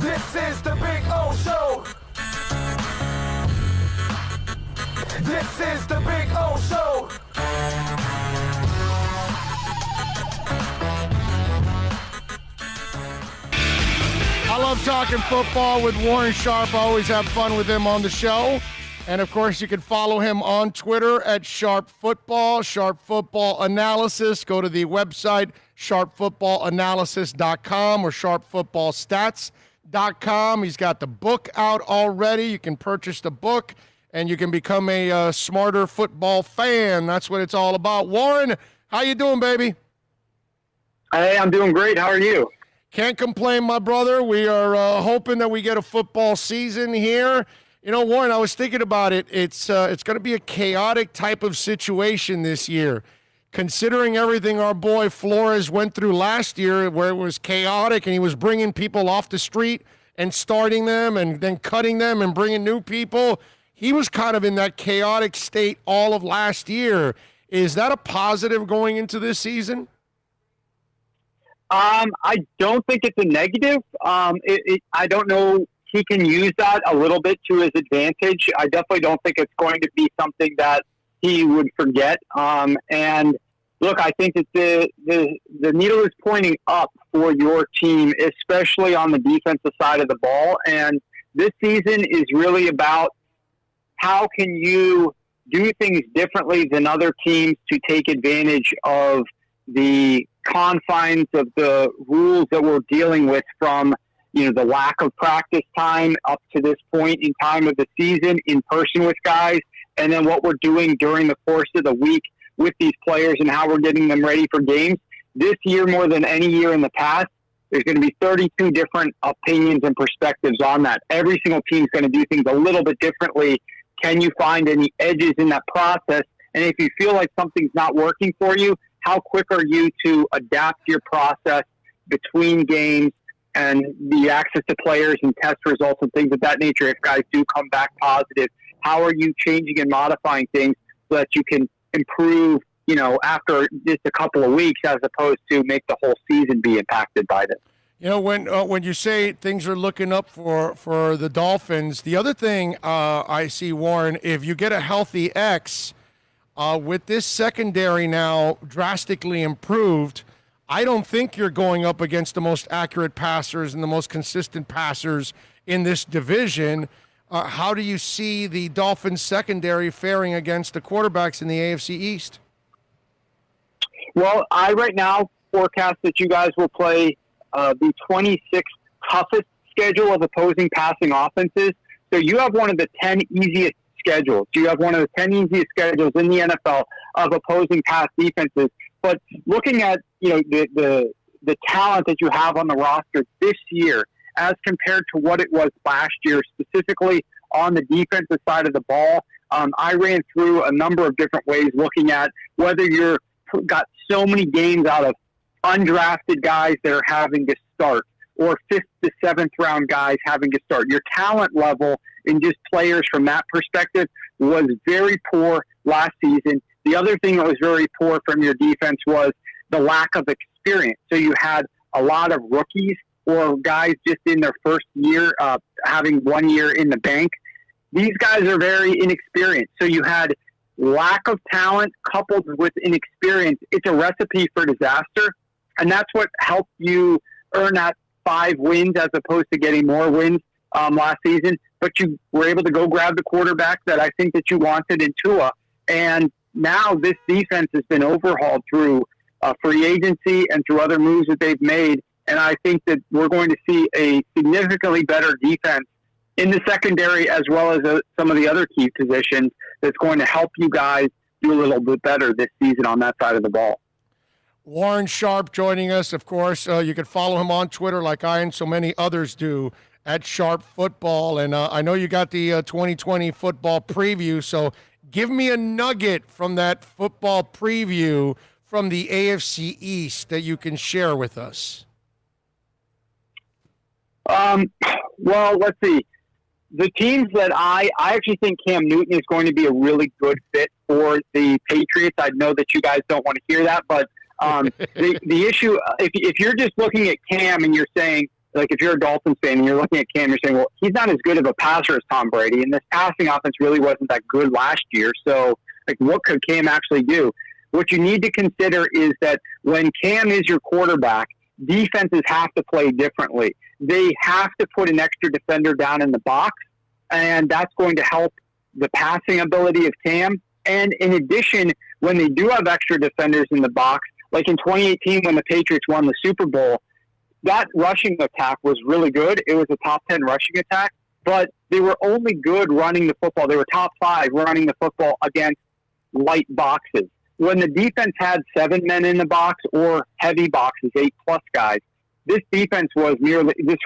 This is the Big O Show. This is the Big O Show. I love talking football with Warren Sharp. I always have fun with him on the show. And, of course, you can follow him on Twitter at Sharp Football, Sharp Football Analysis. Go to the website, sharpfootballanalysis.com or sharpfootballstats.com. He's got the book out already. You can purchase the book, and you can become a smarter football fan. That's what it's all about. Warren, how you doing, baby? Hey, I'm doing great. How are you? Can't complain, my brother. We are hoping that we get a football season here. You know, Warren, I was thinking about it. It's going to be a chaotic type of situation this year, considering everything our boy Flores went through last year, where it was chaotic and he was bringing people off the street and starting them and then cutting them and bringing new people. He was kind of in that chaotic state all of last year. Is that a positive going into this season? I don't think it's a negative. I don't know. He can use that a little bit to his advantage. I definitely don't think it's going to be something that he would forget. And look, I think that the needle is pointing up for your team, especially on the defensive side of the ball. And this season is really about how can you do things differently than other teams to take advantage of the confines of the rules that we're dealing with, from the lack of practice time up to this point in time of the season in person with guys, and then what we're doing during the course of the week with these players and how we're getting them ready for games. This year, more than any year in the past, there's going to be 32 different opinions and perspectives on that. Every single team's going to do things a little bit differently. Can you find any edges in that process? And if you feel like something's not working for you, how quick are you to adapt your process between games and the access to players and test results and things of that nature? If guys do come back positive, how are you changing and modifying things so that you can improve, after just a couple of weeks, as opposed to make the whole season be impacted by this? When you say things are looking up for the Dolphins, the other thing I see, Warren, if you get a healthy X, with this secondary now drastically improved, I don't think you're going up against the most accurate passers and the most consistent passers in this division. How do you see the Dolphins secondary faring against the quarterbacks in the AFC East? Well, I right now forecast that you guys will play the 26th toughest schedule of opposing passing offenses. So you have one of the 10 easiest schedules. You have one of the 10 easiest schedules in the NFL of opposing pass defenses. But looking at the talent that you have on the roster this year as compared to what it was last year, specifically on the defensive side of the ball, I ran through a number of different ways looking at whether you're got so many games out of undrafted guys that are having to start, or 5th to 7th round guys having to start. Your talent level in just players from that perspective was very poor last season. The other thing that was very poor from your defense was the lack of experience. So you had a lot of rookies or guys just in their first year, having 1 year in the bank. These guys are very inexperienced. So you had lack of talent coupled with inexperience. It's a recipe for disaster. And that's what helped you earn that 5 wins as opposed to getting more wins last season. But you were able to go grab the quarterback that I think that you wanted in Tua. And now this defense has been overhauled through free agency and through other moves that they've made. And I think that we're going to see a significantly better defense in the secondary as well as some of the other key positions that's going to help you guys do a little bit better this season on that side of the ball. Warren Sharp joining us, of course. You can follow him on Twitter like I and so many others do at Sharp Football. And I know you got the 2020 football preview, so give me a nugget from that football preview from the AFC East that you can share with us. Well, let's see. The teams that I actually think Cam Newton is going to be a really good fit for the Patriots. I know that you guys don't want to hear that, but the issue, if you're just looking at Cam and you're saying, like if you're a Dolphins fan and you're looking at Cam, you're saying, well, he's not as good of a passer as Tom Brady, and this passing offense really wasn't that good last year. So, like, what could Cam actually do? What you need to consider is that when Cam is your quarterback, defenses have to play differently. They have to put an extra defender down in the box, and that's going to help the passing ability of Cam. And in addition, when they do have extra defenders in the box, like in 2018 when the Patriots won the Super Bowl, that rushing attack was really good. It was a top 10 rushing attack, but they were only good running the football. They were top 5 running the football against light boxes. When the defense had 7 men in the box or heavy boxes, 8+ guys, this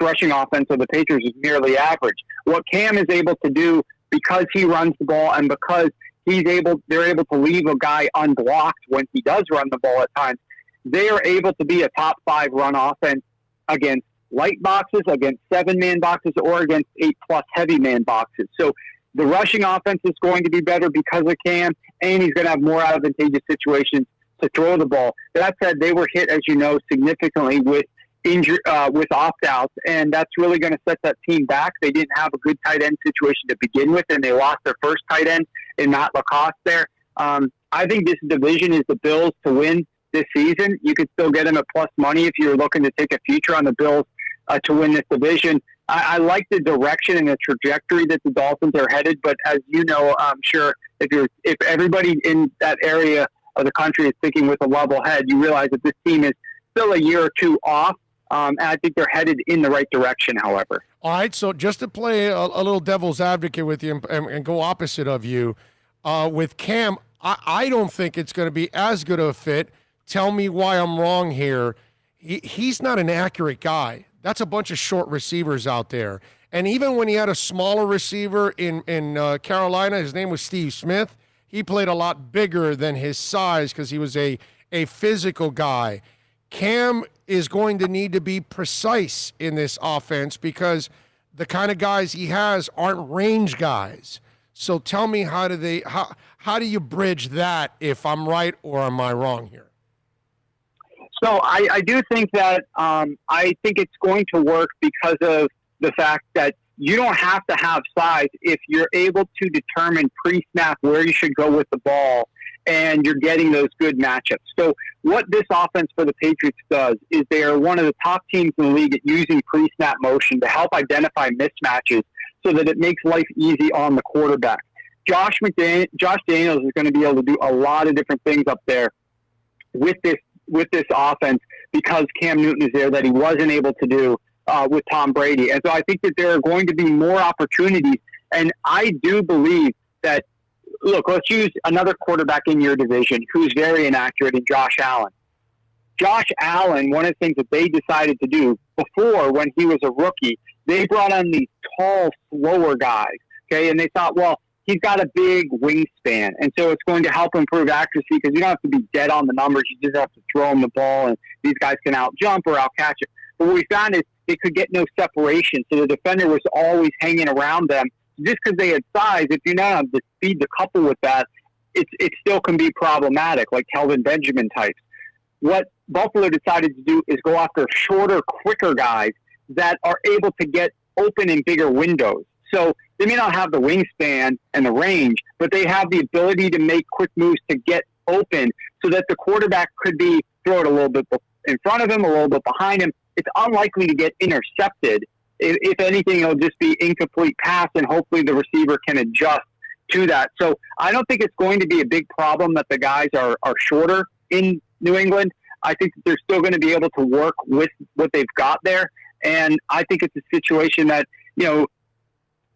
rushing offense of the Patriots is merely average. What Cam is able to do, because he runs the ball and because they're able to leave a guy unblocked when he does run the ball at times, they are able to be a top 5 run offense against light boxes, against 7-man boxes, or against 8+ heavy man boxes. So the rushing offense is going to be better because of Cam, and he's going to have more advantageous situations to throw the ball. That said, they were hit, as you know, significantly with opt-outs, and that's really going to set that team back. They didn't have a good tight end situation to begin with, and they lost their first tight end in Matt Lacoste there. I think this division is the Bills to win this season. You could still get them at plus money if you're looking to take a future on the Bills to win this division. I like the direction and the trajectory that the Dolphins are headed, but as you know, I'm sure if everybody in that area of the country is thinking with a level head, you realize that this team is still a year or two off. And I think they're headed in the right direction, however. All right, so just to play a little devil's advocate with you and go opposite of you, with Cam, I don't think it's going to be as good of a fit. Tell me why I'm wrong here. He's not an accurate guy. That's a bunch of short receivers out there. And even when he had a smaller receiver in Carolina, his name was Steve Smith, he played a lot bigger than his size because he was a physical guy. Cam is going to need to be precise in this offense because the kind of guys he has aren't range guys. So tell me, how do you bridge that, if I'm right or am I wrong here? So I do think that I think it's going to work because of the fact that you don't have to have size if you're able to determine pre-snap where you should go with the ball and you're getting those good matchups. So what this offense for the Patriots does is they are one of the top teams in the league at using pre-snap motion to help identify mismatches so that it makes life easy on the quarterback. Josh Daniels is going to be able to do a lot of different things up there with this offense because Cam Newton is there that he wasn't able to do with Tom Brady. And so I think that there are going to be more opportunities. And I do believe that, look, let's use another quarterback in your division who's very inaccurate in Josh Allen. Josh Allen, one of the things that they decided to do before when he was a rookie, they brought on these tall, slower guys, okay? And they thought, well, he's got a big wingspan, and so it's going to help improve accuracy because you don't have to be dead on the numbers. You just have to throw him the ball, and these guys can out-jump or out-catch it. But what we found is they could get no separation, so the defender was always hanging around them. Just because they had size, if you don't have the speed to couple with that, it still can be problematic, like Kelvin Benjamin types. What Buffalo decided to do is go after shorter, quicker guys that are able to get open in bigger windows. So they may not have the wingspan and the range, but they have the ability to make quick moves to get open so that the quarterback could be throw it a little bit in front of him, a little bit behind him. It's unlikely to get intercepted. If anything, it'll just be incomplete pass, and hopefully the receiver can adjust to that. So I don't think it's going to be a big problem that the guys are shorter in New England. I think that they're still going to be able to work with what they've got there. And I think it's a situation that,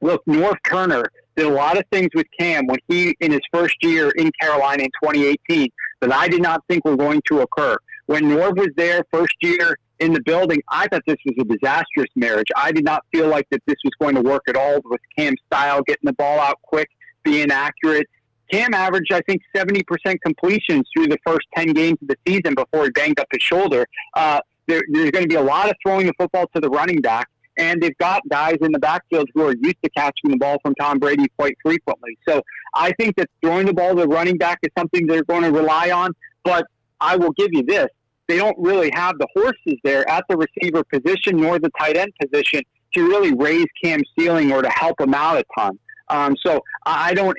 look, North Turner did a lot of things with Cam when he, in his first year in Carolina in 2018, that I did not think were going to occur. When Norv was there first year in the building, I thought this was a disastrous marriage. I did not feel like that this was going to work at all with Cam's style, getting the ball out quick, being accurate. Cam averaged, I think, 70% completions through the first 10 games of the season before he banged up his shoulder. There's going to be a lot of throwing the football to the running back, and they've got guys in the backfield who are used to catching the ball from Tom Brady quite frequently. So I think that throwing the ball to the running back is something they're going to rely on, but I will give you this. they don't really have the horses there at the receiver position nor the tight end position to really raise Cam's ceiling or to help him out a ton. So I don't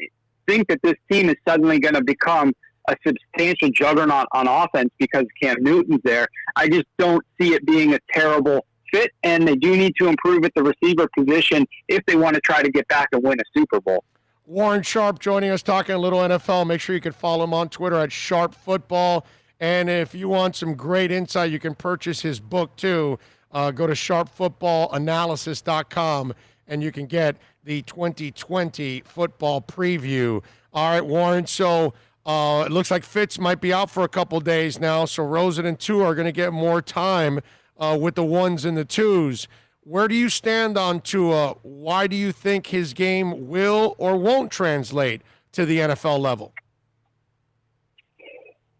think that this team is suddenly going to become a substantial juggernaut on offense because Cam Newton's there. I just don't see it being a terrible fit, and they do need to improve at the receiver position if they want to try to get back and win a Super Bowl. Warren Sharp joining us, talking a little NFL. Make sure you can follow him on Twitter at Sharp Football. And if you want some great insight, you can purchase his book too. Go to sharpfootballanalysis.com and you can get the 2020 football preview. All right, Warren, so it looks like Fitz might be out for a couple days now, so Rosen and Tua are going to get more time with the ones and the twos. Where do you stand on Tua? Why do you think his game will or won't translate to the NFL level?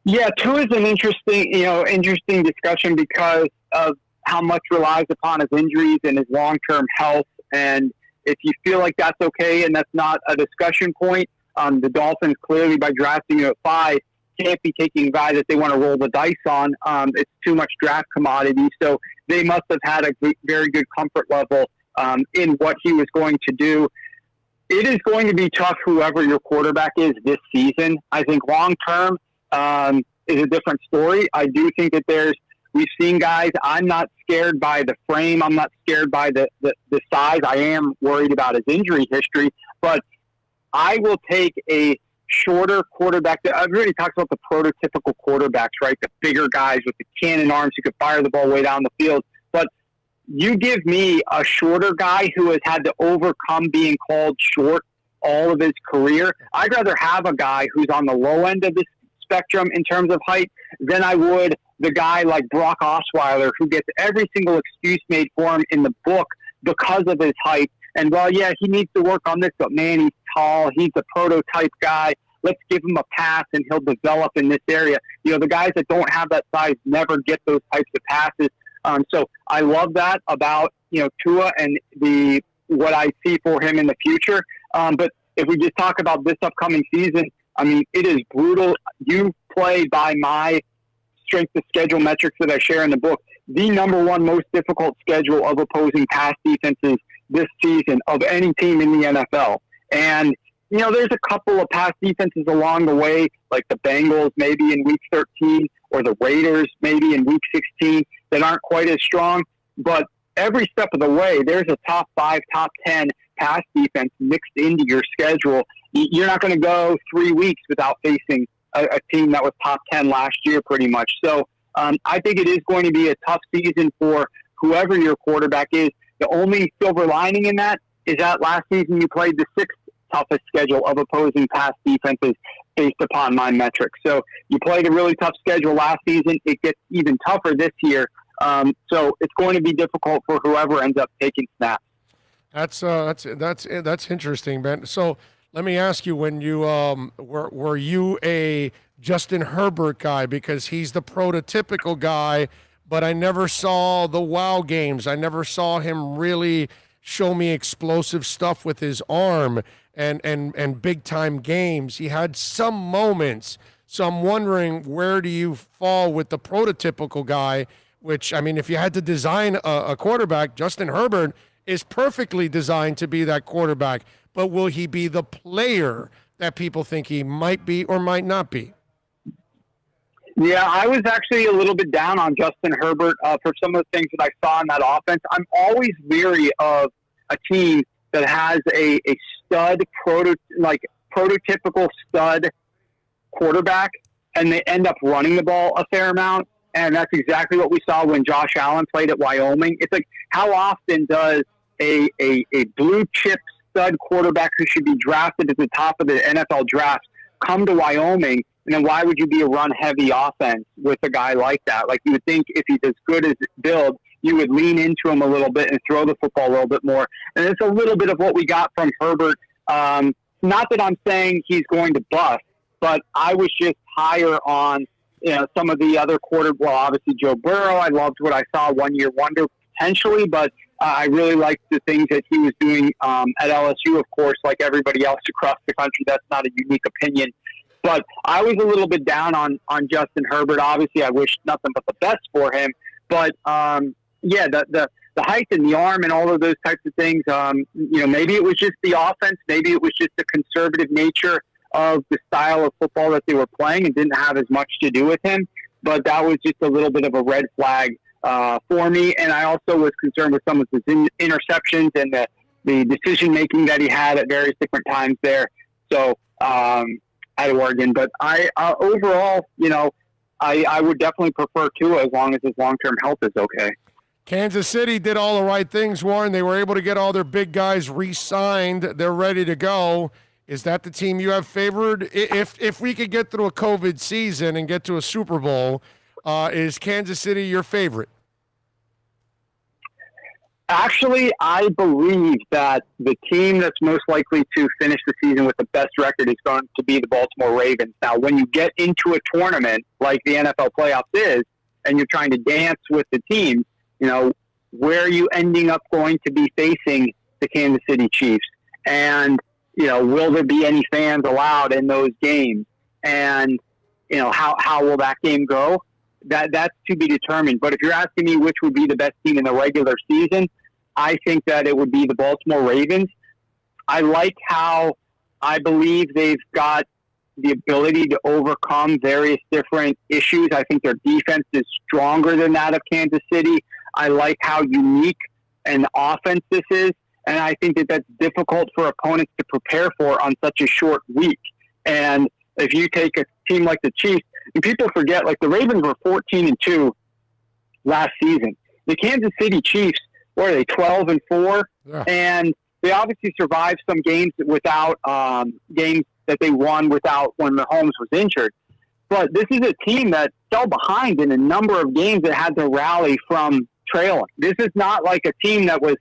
Yeah, Tua is an interesting discussion because of how much relies upon his injuries and his long-term health. And if you feel like that's okay and that's not a discussion point, the Dolphins clearly, by drafting him at 5, can't be taking a guy that they want to roll the dice on. It's too much draft commodity. So they must have had a very good comfort level in what he was going to do. It is going to be tough, whoever your quarterback is this season. I think long-term is a different story. I do think that we've seen guys, I'm not scared by the frame. I'm not scared by the size. I am worried about his injury history. But I will take a shorter quarterback. Everybody talks about the prototypical quarterbacks, right? The bigger guys with the cannon arms who could fire the ball way down the field. But you give me a shorter guy who has had to overcome being called short all of his career. I'd rather have a guy who's on the low end of the spectrum in terms of height than I would the guy like Brock Osweiler, who gets every single excuse made for him in the book because of his height. And well, yeah, he needs to work on this, but man, he's tall. He's a prototype guy. Let's give him a pass and he'll develop in this area. You know, the guys that don't have that size never get those types of passes. So I love that about, Tua and what I see for him in the future. But if we just talk about this upcoming season, I mean, it is brutal. You play by my strength of schedule metrics that I share in the book, the number one most difficult schedule of opposing pass defenses this season of any team in the NFL. And, there's a couple of pass defenses along the way, like the Bengals maybe in week 13 or the Raiders maybe in week 16 that aren't quite as strong. But every step of the way, there's a top 5, top 10 pass defense mixed into your schedule. You're not going to go 3 weeks without facing a team that was top 10 last year pretty much. So I think it is going to be a tough season for whoever your quarterback is. The only silver lining in that is that last season you played the 6th toughest schedule of opposing pass defenses based upon my metrics. So you played a really tough schedule last season. It gets even tougher this year. So it's going to be difficult for whoever ends up taking snaps. That's interesting, Ben. So let me ask you, when you were you a Justin Herbert guy, because he's the prototypical guy, but I never saw the wow games. I never saw him really show me explosive stuff with his arm and big time games. He had some moments. So I'm wondering, where do you fall with the prototypical guy? Which, I mean, if you had to design a quarterback, Justin Herbert is perfectly designed to be that quarterback. But will he be the player that people think he might be or might not be? Yeah, I was actually a little bit down on Justin Herbert for some of the things that I saw in that offense. I'm always leery of a team that has a stud, prototypical stud quarterback, and they end up running the ball a fair amount. And that's exactly what we saw when Josh Allen played at Wyoming. It's like, how often does a blue chip stud quarterback who should be drafted at the top of the NFL draft come to Wyoming? And then why would you be a run-heavy offense with a guy like that? Like, you would think if he's as good as Build, you would lean into him a little bit and throw the football a little bit more. And it's a little bit of what we got from Herbert. Not that I'm saying he's going to bust, but I was just higher on some of the other well, obviously Joe Burrow. I loved what I saw, one-year wonder potentially, but I really liked the things that he was doing at LSU, of course, like everybody else across the country. That's not a unique opinion. But I was a little bit down on Justin Herbert. Obviously, I wish nothing but the best for him. But, yeah, the height and the arm and all of those types of things, maybe it was just the offense. Maybe it was just the conservative nature of the style of football that they were playing and didn't have as much to do with him. But that was just a little bit of a red flag for me. And I also was concerned with some of his interceptions and the decision-making that he had at various different times there. So, at Oregon. But overall, I would definitely prefer Tua as long as his long-term health is okay. Kansas City did all the right things, Warren. They were able to get all their big guys re-signed. They're ready to go. Is that the team you have favored? If we could get through a COVID season and get to a Super Bowl, is Kansas City your favorite? Actually, I believe that the team that's most likely to finish the season with the best record is going to be the Baltimore Ravens. Now, when you get into a tournament like the NFL playoffs is, and you're trying to dance with the teams, where are you ending up going to be facing the Kansas City Chiefs? And, will there be any fans allowed in those games? And, how will that game go? That's to be determined. But if you're asking me which would be the best team in the regular season, I think that it would be the Baltimore Ravens. I like how I believe they've got the ability to overcome various different issues. I think their defense is stronger than that of Kansas City. I like how unique an offense this is, and I think that that's difficult for opponents to prepare for on such a short week. And if you take a team like the Chiefs, and people forget, like the Ravens were 14-2 last season. The Kansas City Chiefs, what are they, 12-4? Yeah. And they obviously survived some games without games that they won without when Mahomes was injured. But this is a team that fell behind in a number of games that had to rally from trailing. This is not like a team that was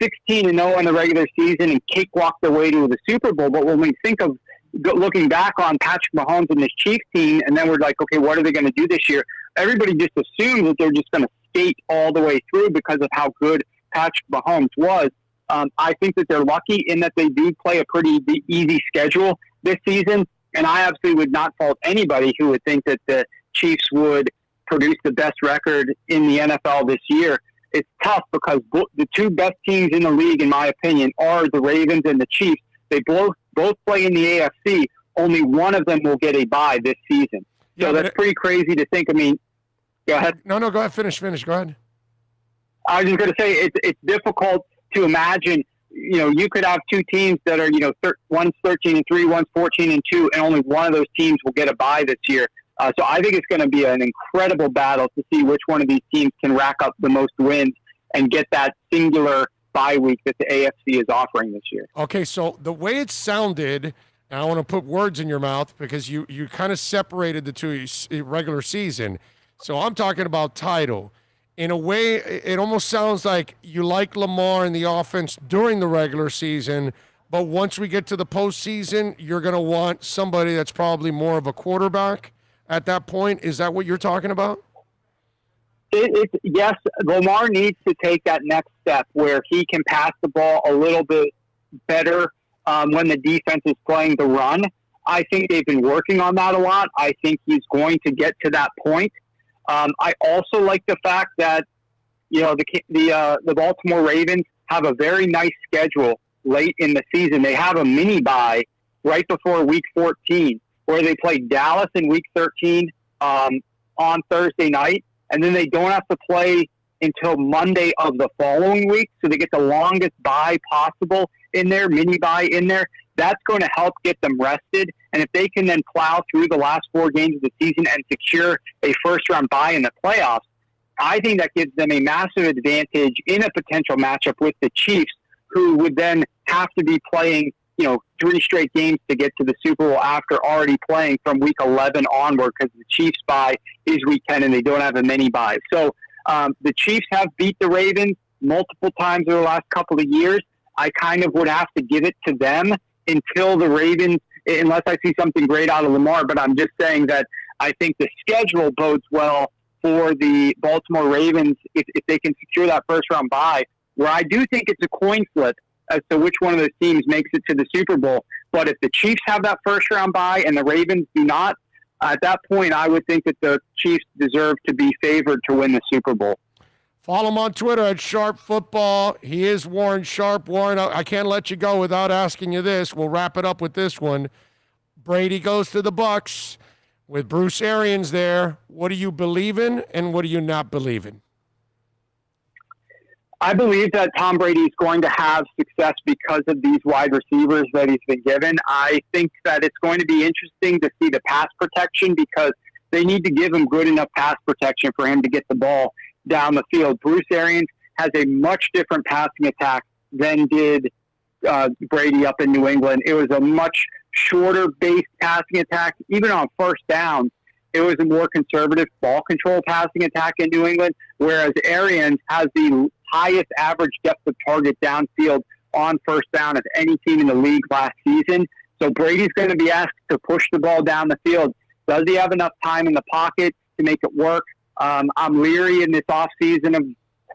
16-0 in the regular season and cakewalked their way to the Super Bowl. But when we think of looking back on Patrick Mahomes and this Chiefs team, and then we're like, okay, what are they going to do this year? Everybody just assumes that they're just going to skate all the way through because of how good Patrick Mahomes was. I think that they're lucky in that they do play a pretty easy schedule this season, and I absolutely would not fault anybody who would think that the Chiefs would produce the best record in the NFL this year. It's tough because the two best teams in the league, in my opinion, are the Ravens and the Chiefs. They both play in the AFC. Only one of them will get a bye this season. So that's pretty crazy to think. I mean, go ahead. No, go ahead. Finish. Go ahead. I was just going to say it's difficult to imagine. You could have two teams that are, one's 13-3, one's 14-2, and only one of those teams will get a bye this year. So I think it's going to be an incredible battle to see which one of these teams can rack up the most wins and get that singular bye week that the AFC is offering this year. Okay, so the way it sounded, and I want to put words in your mouth because you kind of separated the two regular season. So I'm talking about title. In a way, it almost sounds like you like Lamar and the offense during the regular season, but once we get to the postseason, you're going to want somebody that's probably more of a quarterback at that point. Is that what you're talking about? Yes, Lamar needs to take that next step where he can pass the ball a little bit better when the defense is playing the run. I think they've been working on that a lot. I think he's going to get to that point. I also like the fact that the Baltimore Ravens have a very nice schedule late in the season. They have a mini bye right before Week 14, where they play Dallas in Week 13 on Thursday night, and then they don't have to play until Monday of the following week, so they get the longest bye possible in there, mini bye in there. That's going to help get them rested. And if they can then plow through the last 4 games of the season and secure a first-round bye in the playoffs, I think that gives them a massive advantage in a potential matchup with the Chiefs, who would then have to be playing, 3 straight games to get to the Super Bowl after already playing from Week 11 onward, because the Chiefs bye is Week 10 and they don't have a mini bye. So the Chiefs have beat the Ravens multiple times over the last couple of years. I kind of would have to give it to them until the Ravens, unless I see something great out of Lamar. But I'm just saying that I think the schedule bodes well for the Baltimore Ravens if they can secure that first-round bye, where I do think it's a coin flip as to which one of those teams makes it to the Super Bowl. But if the Chiefs have that first-round bye and the Ravens do not, at that point, I would think that the Chiefs deserve to be favored to win the Super Bowl. Follow him on Twitter at Sharp Football. He is Warren Sharp. Warren, I can't let you go without asking you this. We'll wrap it up with this one. Brady goes to the Bucs with Bruce Arians there. What do you believe in and what do you not believe in? I believe that Tom Brady is going to have success because of these wide receivers that he's been given. I think that it's going to be interesting to see the pass protection because they need to give him good enough pass protection for him to get the ball down the field. Bruce Arians has a much different passing attack than did Brady up in New England. It was a much shorter based passing attack. Even on first down, it was a more conservative ball control passing attack in New England, whereas Arians has the highest average depth of target downfield on first down of any team in the league last season. So Brady's going to be asked to push the ball down the field. Does he have enough time in the pocket to make it work? I'm leery in this offseason of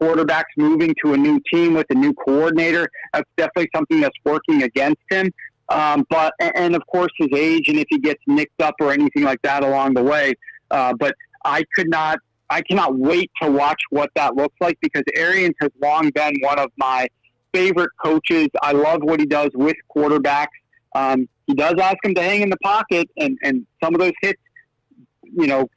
quarterbacks moving to a new team with a new coordinator. That's definitely something that's working against him. But of course his age and if he gets nicked up or anything like that along the way. But I cannot wait to watch what that looks like because Arians has long been one of my favorite coaches. I love what he does with quarterbacks. He does ask him to hang in the pocket, and some of those hits,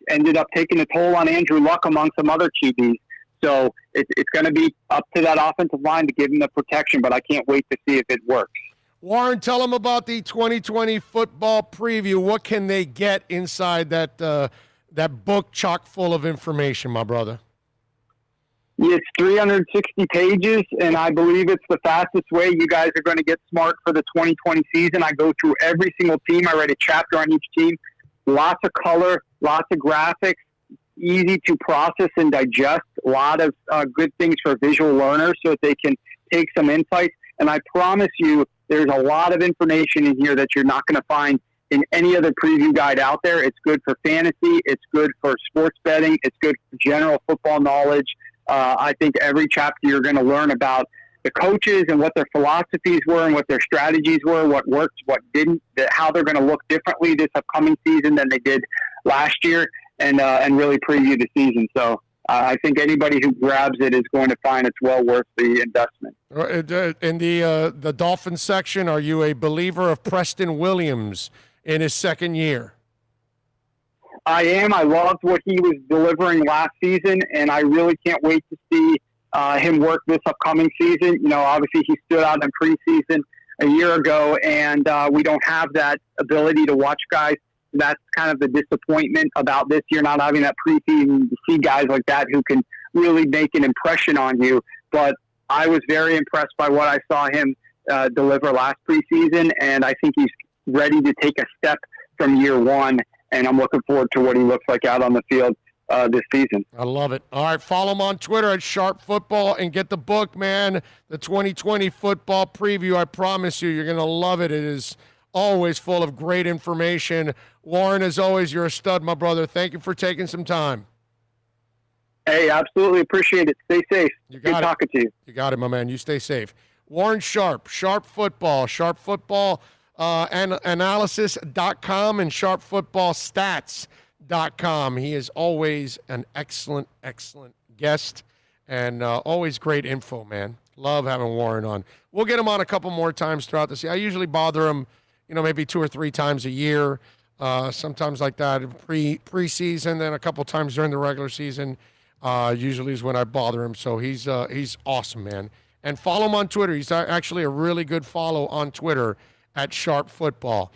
ended up taking a toll on Andrew Luck among some other QBs. So it's going to be up to that offensive line to give him the protection, but I can't wait to see if it works. Warren, tell them about the 2020 football preview. What can they get inside that book chock full of information, my brother? It's 360 pages, and I believe it's the fastest way you guys are going to get smart for the 2020 season. I go through every single team. I write a chapter on each team. Lots of color, lots of graphics, easy to process and digest. A lot of good things for visual learners so that they can take some insights. And I promise you, there's a lot of information in here that you're not going to find in any other preview guide out there. It's good for fantasy. It's good for sports betting. It's good for general football knowledge. I think every chapter you're going to learn about the coaches and what their philosophies were and what their strategies were, what worked, what didn't, how they're going to look differently this upcoming season than they did last year, and really preview the season. So I think anybody who grabs it is going to find it's well worth the investment. In the Dolphins section, are you a believer of Preston Williams in his second year? I am. I loved what he was delivering last season, and I really can't wait to see him work this upcoming season. Obviously he stood out in preseason a year ago, and we don't have that ability to watch guys. That's kind of the disappointment about this year, not having that preseason to see guys like that who can really make an impression on you. But I was very impressed by what I saw him deliver last preseason, and I think he's ready to take a step from year one, and I'm looking forward to what he looks like out on the field this season. I love it. All right, follow him on Twitter at Sharp Football and get the book, man, the 2020 football preview. I promise you, you're going to love it. It is always full of great information. Warren, as always, you're a stud, my brother. Thank you for taking some time. Hey, absolutely appreciate it. Stay safe. Good talking to you. You got it, my man. You stay safe. Warren Sharp, Sharp Football, analysis.com and sharpfootballstats.com. He is always an excellent guest and always great info, man. Love having Warren on. We'll get him on a couple more times throughout the season. I usually bother him, maybe 2 or 3 times a year, sometimes like that, preseason, then a couple times during the regular season. Usually is when I bother him. So he's awesome, man. And follow him on Twitter. He's actually a really good follow on Twitter at Sharp Football.